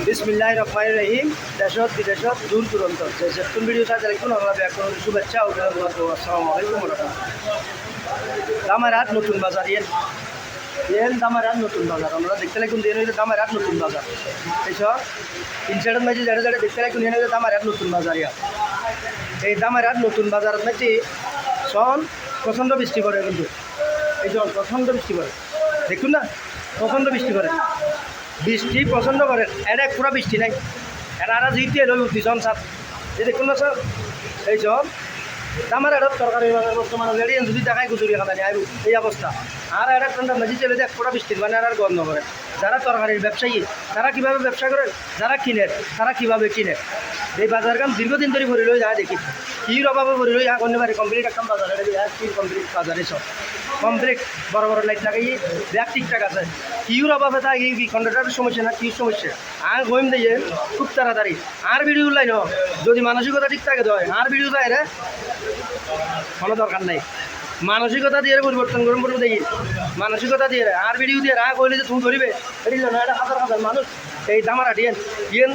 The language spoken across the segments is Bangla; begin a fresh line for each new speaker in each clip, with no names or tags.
বিসমিল্লাহির রহমানির রহিম। দেশত বিদেশত দূর দূরান্ত যে যেতুন ভিডিও চাই দেখুন আমরা ব্যাকরণ শুভেচ্ছা ও অভিনন্দন। আসসালামু আলাইকুম ওয়া রাহমাতুল্লাহ। দামারহাট নতুন বাজার ইয়েন দামারহাট নতুন বাজার আমরা দেখতে লাগুন দিয়ে হইলে দামারহাট নতুন বাজার এইসব ইনসাইডের মাঝে যারা যারা দেখতে লাগুন দিয়ে হইলে দামারহাট নতুন বাজার এই দামারহাট নতুন বাজার মাঝে সন প্রচণ্ড বৃষ্টি পড়ে কিন্তু এই যে প্রচণ্ড বৃষ্টি পড়ে দেখুন না প্রচণ্ড বৃষ্টি পড়ে বৃষ্টি প্রচণ্ড করে এটা পুরো বৃষ্টি নাই এটা আর জিতে এলো ভীষণ সাপ এই দেখুন না স্যার এই সব আমার এটা তরকারি বর্তমানে রেডি যদি দেখায় গুজুরি খাতানি আইব এই অবস্থা আর একটা ঠান্ডা মাঝি চলে যায় পুরো বৃষ্টির মানে আর গন্ধ করে যারা তরকারির ব্যবসায়ী তারা কীভাবে ব্যবসা করে যারা কিনে তারা কীভাবে কিনে এই বাজার কাম দীর্ঘদিন ধরে ভরি লই যায় দেখি কির অভাবে ভরি লই অন্য বাড়ি কমপ্লিট একটা বাজার এটা কমপ্লিট বাজার এসব কমপ্লিট বড় বড় লাইট লাগাই ব্যাগ ঠিকঠাক আছে কিউর অভাবে তাই এই কন্ডাক্টারের সমস্যা না কিউর সমস্যা আর গইম দিয়ে খুব তাড়াতাড়ি আর ভিডিও লাইন যদি মানসিকতা ঠিক থাকে দেয় আর ভিডিও যায় রে কোনো দরকার নাই মানসিকতা দিয়ে পরিবর্তন করুন বলবো দেখি মানসিকতা দিয়ে আর ভিডিও দিয়ে রাগ হইলে যে তুমি ধরিবে এটি না এটা হাজার হাজার মানুষ এই দামারাটি ইয়েন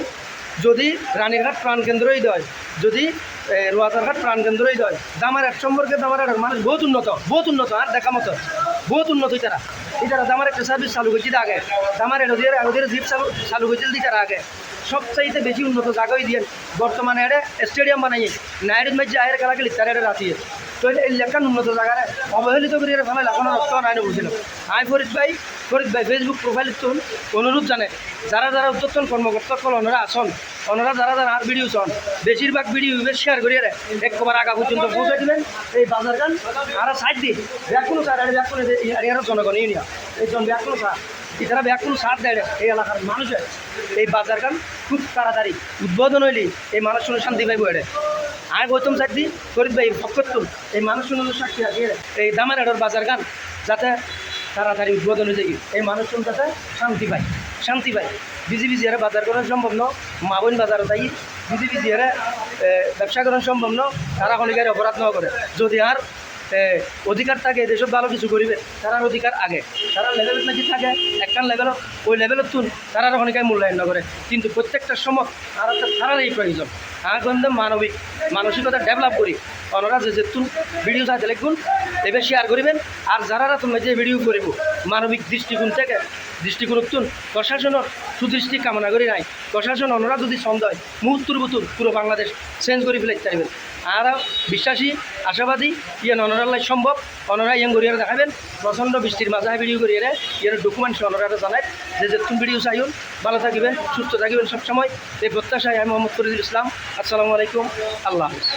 যদি রানীরঘাট প্রাণকেন্দ্রই দেয় যদি রোয়াজারঘাট প্রাণকেন্দ্রই দেয় দামারহাট সম্পর্কে দামারহাটের মানুষ বহুত উন্নত আর দেখা মতো বহুত উন্নত তারা দামার একটা সার্ভিস চালু করছিল আগে দামার ওদের জিপ চালু করছিল তারা আগে সবচাইতে বেশি উন্নত জায়গায় দিয়ে বর্তমানে এটা স্টেডিয়াম বানাই নাইটের মধ্যে আয়ের খেলা খেলি তারা এটা রাতিয়ে তো এই লেখান উন্নত জায়গায় অবহেলিত করে ফেলে এখনো রক্ত নাই বুঝছিলাম আই ফরিদ ভাই ফেসবুক প্রোফাইল তুন অনুরোধ জানে যারা যারা উদ্যোতন কর্মকর্তা কল ওনারা আসন ওনারা যারা যারা আর ভিডিও চন বেশিরভাগ ভিডিও শেয়ার করিয়ে একবার আগা পর্যন্ত পৌঁছে দিলেন এই বাজার গান আর সাইড দিয়ে ব্যাকুলো স্যার ব্যাগ করে এরিয়ার জনগণ ইউনিয়া এই জন ব্যাকুলো স্যার এছাড়া ব্যাকুলো সার দেয় এই এলাকার মানুষের এই বাজার গান খুব তাড়াতাড়ি উদ্বোধন হইলি এই মানুষ শুনে শান্তি পাইব এড়ে আর গৌতম সাক্ষী ফরিদ ভাই ভক্তত্ব এই মানুষ শুনে সাক্ষী রাখি এই দামারহাটের বাজার গান যাতে তাড়াতাড়ি উদ্বোধন হয়ে যায় এই মানুষ শুনে যাতে শান্তি পায় বিজি হারে বাজার করা সম্ভব ন মা বোন বাজার তাই বিজি হারে ব্যবসা করা সম্ভব ন তারা খনিকারে অপরাধ ন করে যদি আর অধিকার থাকে দেশত ভালো কিছু করিবে তারার অধিকার আগে তারা লেভেলত নাকি থাকে একখান লেভেলত ওই লেভেলত তুন তারা খনিকায় মূল্যায়ন নকরে কিন্তু প্রত্যেকটা সময় আর একটা তারারই প্রয়োজন কিন্তু মানসিকতা ডেভেলপ করি ওনারা যে তুন ভিডিও চাইতে লিখুন এবার শেয়ার করিবেন আর যারা তুমি যে ভিডিও করিব মানবিক দৃষ্টিকোণ থেকে দৃষ্টিকোণ তুন প্রশাসনের সুদৃষ্টি কামনা করি নাই প্রশাসন ওনারা যদি সন্দেহ মুহূর্তর বুতুর পুরো বাংলাদেশ চেঞ্জ করে ফেলে পারবেন আর বিশ্বাসী আশাবাদী ইয়ান অনরালাই সম্ভব ওনারা ইয়াং গড়িয়ে দেখাবেন প্রচণ্ড বৃষ্টির মাঝে ভিডিও করিয়ে ইয়ার ডকুমেন্টস ওনারা জানায় যে তুমি ভিডিও চাইুন ভালো থাকবেন সুস্থ থাকবেন সবসময় এই প্রত্যাশায় আমি মোহাম্মদ ফরিদুল ইসলাম। আসসালামু আলাইকুম। আল্লাহ হাফিজ।